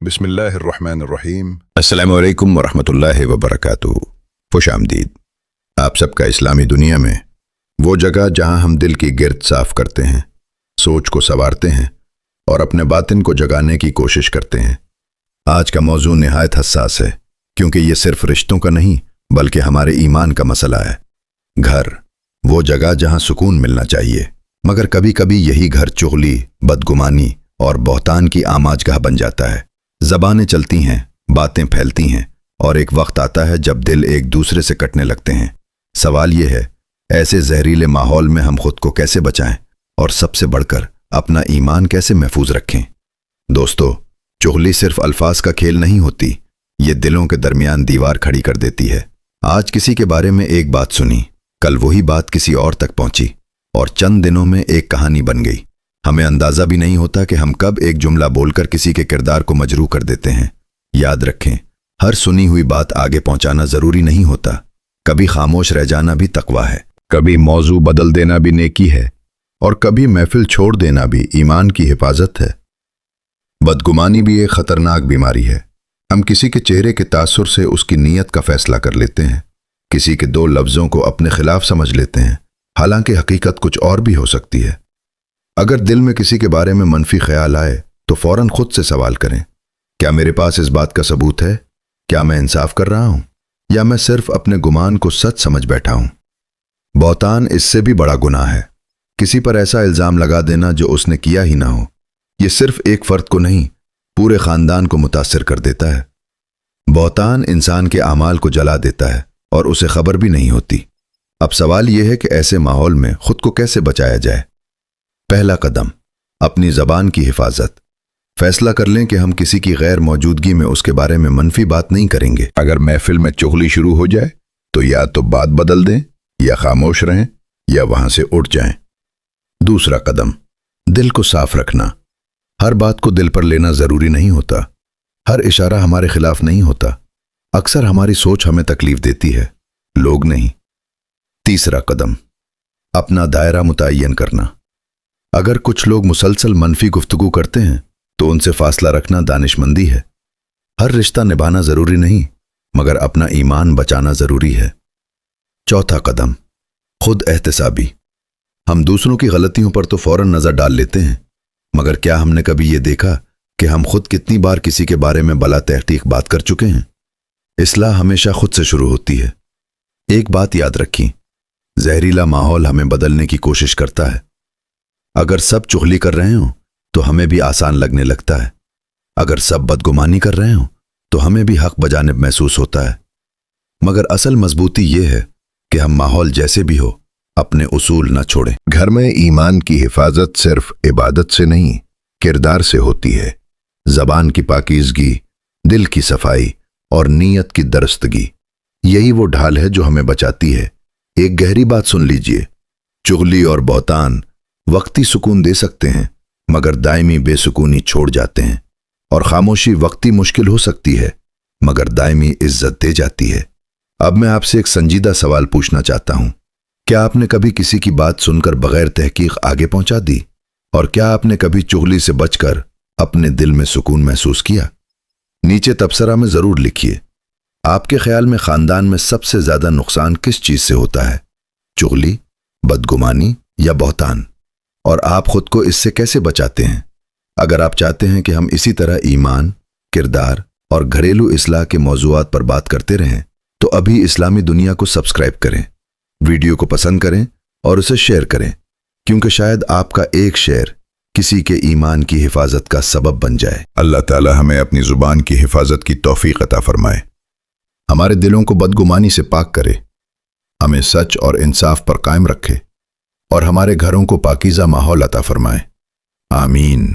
بسم اللہ الرحمن الرحیم۔ السلام علیکم ورحمۃ اللہ وبرکاتہ۔ خوش آمدید آپ سب کا اسلامی دنیا میں، وہ جگہ جہاں ہم دل کی گرد صاف کرتے ہیں، سوچ کو سنوارتے ہیں اور اپنے باطن کو جگانے کی کوشش کرتے ہیں۔ آج کا موضوع نہایت حساس ہے، کیونکہ یہ صرف رشتوں کا نہیں بلکہ ہمارے ایمان کا مسئلہ ہے۔ گھر، وہ جگہ جہاں سکون ملنا چاہیے، مگر کبھی کبھی یہی گھر چغلی، بدگمانی اور بہتان کی آماج گاہ بن جاتا ہے۔ زبانیں چلتی ہیں، باتیں پھیلتی ہیں، اور ایک وقت آتا ہے جب دل ایک دوسرے سے کٹنے لگتے ہیں۔ سوال یہ ہے، ایسے زہریلے ماحول میں ہم خود کو کیسے بچائیں اور سب سے بڑھ کر اپنا ایمان کیسے محفوظ رکھیں؟ دوستو، چغلی صرف الفاظ کا کھیل نہیں ہوتی، یہ دلوں کے درمیان دیوار کھڑی کر دیتی ہے۔ آج کسی کے بارے میں ایک بات سنی، کل وہی بات کسی اور تک پہنچی، اور چند دنوں میں ایک کہانی بن گئی۔ ہمیں اندازہ بھی نہیں ہوتا کہ ہم کب ایک جملہ بول کر کسی کے کردار کو مجروح کر دیتے ہیں۔ یاد رکھیں، ہر سنی ہوئی بات آگے پہنچانا ضروری نہیں ہوتا، کبھی خاموش رہ جانا بھی تقویٰ ہے، کبھی موضوع بدل دینا بھی نیکی ہے، اور کبھی محفل چھوڑ دینا بھی ایمان کی حفاظت ہے۔ بدگمانی بھی ایک خطرناک بیماری ہے۔ ہم کسی کے چہرے کے تاثر سے اس کی نیت کا فیصلہ کر لیتے ہیں، کسی کے دو لفظوں کو اپنے خلاف سمجھ لیتے ہیں، حالانکہ حقیقت کچھ اور بھی ہو سکتی ہے۔ اگر دل میں کسی کے بارے میں منفی خیال آئے تو فوراً خود سے سوال کریں، کیا میرے پاس اس بات کا ثبوت ہے؟ کیا میں انصاف کر رہا ہوں، یا میں صرف اپنے گمان کو سچ سمجھ بیٹھا ہوں؟ بہتان اس سے بھی بڑا گناہ ہے، کسی پر ایسا الزام لگا دینا جو اس نے کیا ہی نہ ہو۔ یہ صرف ایک فرد کو نہیں، پورے خاندان کو متاثر کر دیتا ہے۔ بہتان انسان کے اعمال کو جلا دیتا ہے اور اسے خبر بھی نہیں ہوتی۔ اب سوال یہ ہے کہ ایسے ماحول میں خود کو کیسے بچایا جائے؟ پہلا قدم، اپنی زبان کی حفاظت۔ فیصلہ کر لیں کہ ہم کسی کی غیر موجودگی میں اس کے بارے میں منفی بات نہیں کریں گے۔ اگر محفل میں چغلی شروع ہو جائے تو یا تو بات بدل دیں، یا خاموش رہیں، یا وہاں سے اٹھ جائیں۔ دوسرا قدم، دل کو صاف رکھنا۔ ہر بات کو دل پر لینا ضروری نہیں ہوتا، ہر اشارہ ہمارے خلاف نہیں ہوتا، اکثر ہماری سوچ ہمیں تکلیف دیتی ہے، لوگ نہیں۔ تیسرا قدم، اپنا دائرہ متعین کرنا۔ اگر کچھ لوگ مسلسل منفی گفتگو کرتے ہیں تو ان سے فاصلہ رکھنا دانش مندی ہے۔ ہر رشتہ نبھانا ضروری نہیں، مگر اپنا ایمان بچانا ضروری ہے۔ چوتھا قدم، خود احتسابی۔ ہم دوسروں کی غلطیوں پر تو فوراً نظر ڈال لیتے ہیں، مگر کیا ہم نے کبھی یہ دیکھا کہ ہم خود کتنی بار کسی کے بارے میں بلا تحقیق بات کر چکے ہیں؟ اصلاح ہمیشہ خود سے شروع ہوتی ہے۔ ایک بات یاد رکھیں، زہریلا ماحول ہمیں بدلنے کی کوشش کرتا ہے۔ اگر سب چغلی کر رہے ہوں تو ہمیں بھی آسان لگنے لگتا ہے، اگر سب بدگمانی کر رہے ہوں تو ہمیں بھی حق بجانب محسوس ہوتا ہے۔ مگر اصل مضبوطی یہ ہے کہ ہم ماحول جیسے بھی ہو اپنے اصول نہ چھوڑیں۔ گھر میں ایمان کی حفاظت صرف عبادت سے نہیں، کردار سے ہوتی ہے۔ زبان کی پاکیزگی، دل کی صفائی اور نیت کی درستگی، یہی وہ ڈھال ہے جو ہمیں بچاتی ہے۔ ایک گہری بات سن لیجئے، چغلی اور بہتان وقتی سکون دے سکتے ہیں، مگر دائمی بے سکونی چھوڑ جاتے ہیں، اور خاموشی وقتی مشکل ہو سکتی ہے مگر دائمی عزت دے جاتی ہے۔ اب میں آپ سے ایک سنجیدہ سوال پوچھنا چاہتا ہوں، کیا آپ نے کبھی کسی کی بات سن کر بغیر تحقیق آگے پہنچا دی؟ اور کیا آپ نے کبھی چغلی سے بچ کر اپنے دل میں سکون محسوس کیا؟ نیچے تبصرہ میں ضرور لکھیے، آپ کے خیال میں خاندان میں سب سے زیادہ نقصان کس چیز سے ہوتا ہے؟ چغلی، بدگمانی یا بہتان؟ اور آپ خود کو اس سے کیسے بچاتے ہیں؟ اگر آپ چاہتے ہیں کہ ہم اسی طرح ایمان، کردار اور گھریلو اصلاح کے موضوعات پر بات کرتے رہیں تو ابھی اسلامی دنیا کو سبسکرائب کریں، ویڈیو کو پسند کریں اور اسے شیئر کریں، کیونکہ شاید آپ کا ایک شیئر کسی کے ایمان کی حفاظت کا سبب بن جائے۔ اللہ تعالی ہمیں اپنی زبان کی حفاظت کی توفیق عطا فرمائے، ہمارے دلوں کو بدگمانی سے پاک کرے، ہمیں سچ اور انصاف پر قائم رکھے، اور ہمارے گھروں کو پاکیزہ ماحول عطا فرمائے۔ آمین۔